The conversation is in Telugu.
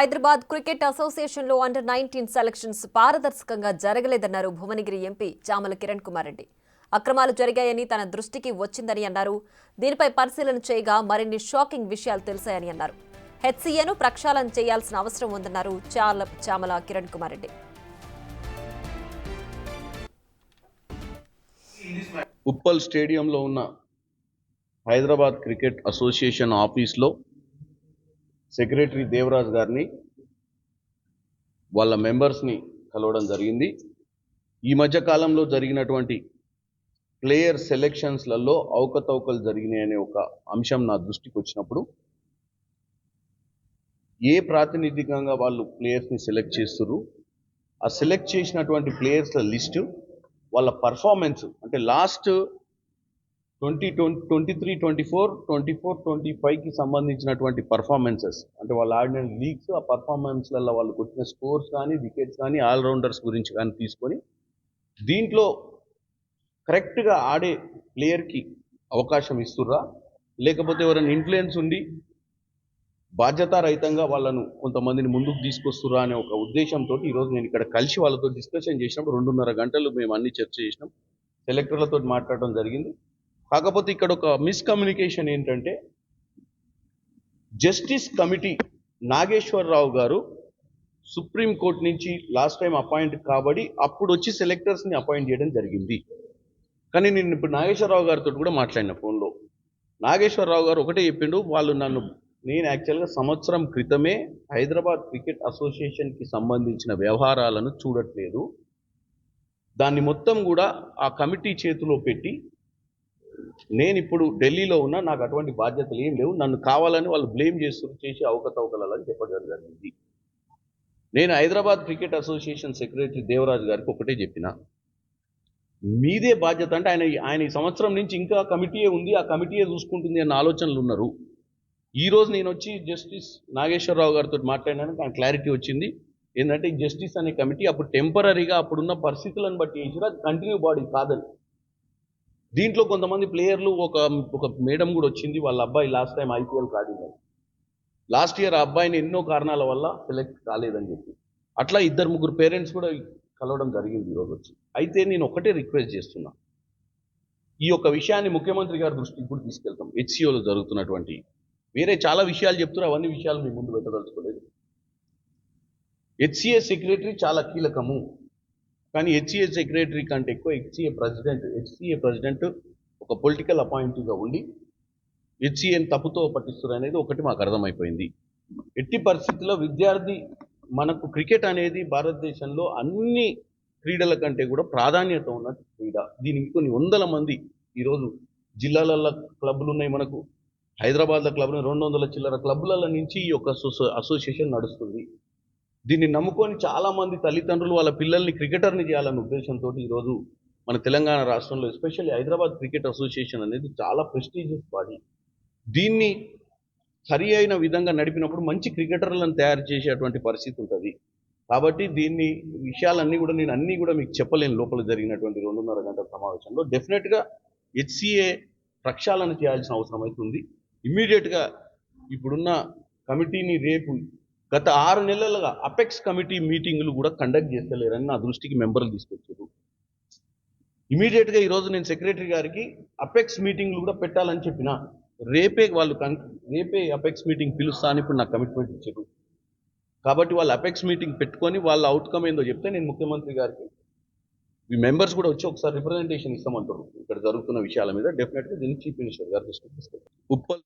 హైదరాబాద్ క్రికెట్ అసోసియేషన్లో అండర్-19 సెలక్షన్స్ పారదర్శకంగా జరగలేదన్నారు భువనగిరి ఎంపీ చామల కిరణ్ కుమార్ రెడ్డి. అక్రమాలు జరిగాయని తన దృష్టికి వచ్చిందని అన్నారు. దీనిపై పరిశీలన చేయగా మరిన్ని షాకింగ్ విషయాలు తెలిసాయని అన్నారు. హెచ్సీఏను ప్రక్షాళన చేయాల్సిన అవసరం ఉందన్నారు చామల కిరణ్ కుమార్ రెడ్డి. ఉప్పల్ స్టేడియంలో ఉన్న హైదరాబాద్ క్రికెట్ అసోసియేషన్ ఆఫీస్లో సెక్రటరీ దేవరాజ్ గారిని వాళ్ళ మెంబర్స్ని కలవడం జరిగింది. ఈ మధ్య కాలంలో జరిగినటువంటి ప్లేయర్ సెలెక్షన్స్లలో అవకతవకలు జరిగినాయనే ఒక అంశం నా దృష్టికి వచ్చినప్పుడు ఏ ప్రాతినిధికంగా వాళ్ళు ప్లేయర్స్ని సెలెక్ట్ చేస్తున్నారు, ఆ సెలెక్ట్ చేసినటువంటి ప్లేయర్స్ల లిస్టు, వాళ్ళ పర్ఫార్మెన్స్ అంటే లాస్ట్ 2023-24, 24-25కి సంబంధించినటువంటి పర్ఫార్మెన్సెస్ అంటే వాళ్ళు ఆడిన లీగ్స్, ఆ పర్ఫార్మెన్స్లలో వాళ్ళు కొట్టిన స్కోర్స్ కానీ, వికెట్స్ కానీ, ఆల్రౌండర్స్ గురించి కానీ తీసుకొని దీంట్లో కరెక్ట్గా ఆడే ప్లేయర్కి అవకాశం ఇస్తుర్రా, లేకపోతే ఎవరైనా ఇన్ఫ్లుయెన్స్ ఉండి బాధ్యతారహితంగా వాళ్ళను కొంతమందిని ముందుకు తీసుకొస్తుర్రా అనే ఒక ఉద్దేశంతో ఈరోజు నేను ఇక్కడ కలిసి వాళ్ళతో డిస్కషన్ చేసినప్పుడు 2.5 గంటలు మేము అన్ని చర్చ చేసినాం, సెలెక్టర్లతో మాట్లాడడం జరిగింది. కాకపోతే ఇక్కడ ఒక మిస్కమ్యూనికేషన్ ఏంటంటే, జస్టిస్ కమిటీ నాగేశ్వరరావు గారు సుప్రీంకోర్టు నుంచి లాస్ట్ టైం అపాయింట్ కాబడి అప్పుడు వచ్చి సెలెక్టర్స్ని అపాయింట్ చేయడం జరిగింది. కానీ నేను ఇప్పుడు నాగేశ్వరరావు గారితో కూడా మాట్లాడిన ఫోన్లో. నాగేశ్వరరావు గారు ఒకటే చెప్పిండు, నేను యాక్చువల్గా సంవత్సరం క్రితమే హైదరాబాద్ క్రికెట్ అసోసియేషన్కి సంబంధించిన వ్యవహారాలను చూడట్లేదు, దాన్ని మొత్తం కూడా ఆ కమిటీ చేతిలో పెట్టి నేను ఇప్పుడు ఢిల్లీలో ఉన్నా, నాకు అటువంటి బాధ్యతలు ఏం లేవు, నన్ను కావాలని వాళ్ళు బ్లేమ్ చేసి అవకతవకలని చెప్పడం జరిగింది. నేను Hyderabad cricket association secretary Devaraj గారికి ఒకటే చెప్పిన, మీదే బాధ్యత అంటే ఆయన ఈ సంవత్సరం నుంచి ఇంకా కమిటీయే ఉంది, ఆ కమిటీయే చూసుకుంటుంది అన్న ఆలోచనలు ఉన్నారు. ఈరోజు నేను వచ్చి జస్టిస్ నాగేశ్వరరావు గారితో మాట్లాడినానికి ఆయన క్లారిటీ వచ్చింది ఏంటంటే, జస్టిస్ అనే కమిటీ అప్పుడు టెంపరీగా అప్పుడున్న పరిస్థితులను బట్టి చేసినా అది కంటిన్యూ బాడీ కాదని. దీంట్లో కొంతమంది ప్లేయర్లు ఒక మేడం కూడా వచ్చింది, వాళ్ళ అబ్బాయి లాస్ట్ టైం IPL ఆడింది, లాస్ట్ ఇయర్ ఆ అబ్బాయిని ఎన్నో కారణాల వల్ల సెలెక్ట్ కాలేదని చెప్పి అట్లా 2-3 పేరెంట్స్ కూడా కలవడం జరిగింది ఈరోజు వచ్చి. అయితే నేను ఒకటే రిక్వెస్ట్ చేస్తున్నా, ఈ యొక్క విషయాన్ని ముఖ్యమంత్రి గారి దృష్టికి కూడా తీసుకెళ్తాం. HCOలో జరుగుతున్నటువంటి వేరే చాలా విషయాలు చెప్తున్నారు, అవన్నీ విషయాలు మీ ముందు పెట్టదలుచుకోలేదు. HCA సెక్రటరీ చాలా కీలకము, కానీ HCA సెక్రటరీ కంటే ఎక్కువ HCA ప్రెసిడెంట్ ఒక పొలిటికల్ అపాయింటీగా ఉండి HCAని తప్పుతో పట్టిస్తారు అనేది ఒకటి మాకు అర్థమైపోయింది. ఎట్టి పరిస్థితుల్లో విద్యార్థి, మనకు క్రికెట్ అనేది భారతదేశంలో అన్ని క్రీడల కంటే కూడా ప్రాధాన్యత ఉన్న క్రీడ. దీనికి కొన్ని వందల మంది ఈరోజు జిల్లాలలో క్లబ్లు ఉన్నాయి, మనకు హైదరాబాద్లో క్లబ్లు 200 చిల్లర క్లబ్ల నుంచి ఈ యొక్క అసోసియేషన్ నడుస్తుంది. దీన్ని నమ్ముకొని చాలామంది తల్లిదండ్రులు వాళ్ళ పిల్లల్ని క్రికెటర్ని చేయాలన్న ఉద్దేశంతో ఈరోజు మన తెలంగాణ రాష్ట్రంలో ఎస్పెషల్లీ హైదరాబాద్ క్రికెట్ అసోసియేషన్ అనేది చాలా ప్రెస్టీజియస్ బాడీ. దీన్ని సరి అయిన విధంగా నడిపినప్పుడు మంచి క్రికెటర్లను తయారు చేసేటువంటి పరిస్థితి ఉంటుంది. కాబట్టి విషయాలన్నీ కూడా నేను అన్నీ కూడా మీకు చెప్పలేను. లోపల జరిగినటువంటి 2.5 గంటల సమావేశంలో డెఫినెట్గా HCA ప్రక్షాళన చేయాల్సిన అవసరం అవుతుంది. ఇమ్మీడియట్గా ఇప్పుడున్న కమిటీని రేపు గత 6 నెలలుగా అపెక్స్ కమిటీ మీటింగులు కూడా కండక్ట్ చేస్తలేరని నా దృష్టికి మెంబర్లు తీసుకొచ్చారు. ఇమీడియట్గా ఈరోజు నేను సెక్రటరీ గారికి అపెక్స్ మీటింగ్లు కూడా పెట్టాలని చెప్పిన, రేపే అపెక్స్ మీటింగ్ పిలుస్తా అని ఇప్పుడు నాకు కమిట్మెంట్ ఇచ్చారు. కాబట్టి వాళ్ళు అపెక్స్ మీటింగ్ పెట్టుకొని వాళ్ళ అవుట్కమ్ ఏందో చెప్తే నేను ముఖ్యమంత్రి గారికి, ఈ మెంబర్స్ కూడా వచ్చి ఒకసారి రిప్రజెంటేషన్ ఇస్తామంటారు ఇక్కడ జరుగుతున్న విషయాల మీద. డెఫినెట్గా దీన్ని చీఫ్ మినిస్టర్ గారు తీసుకెళ్తారు. ఉప్పల్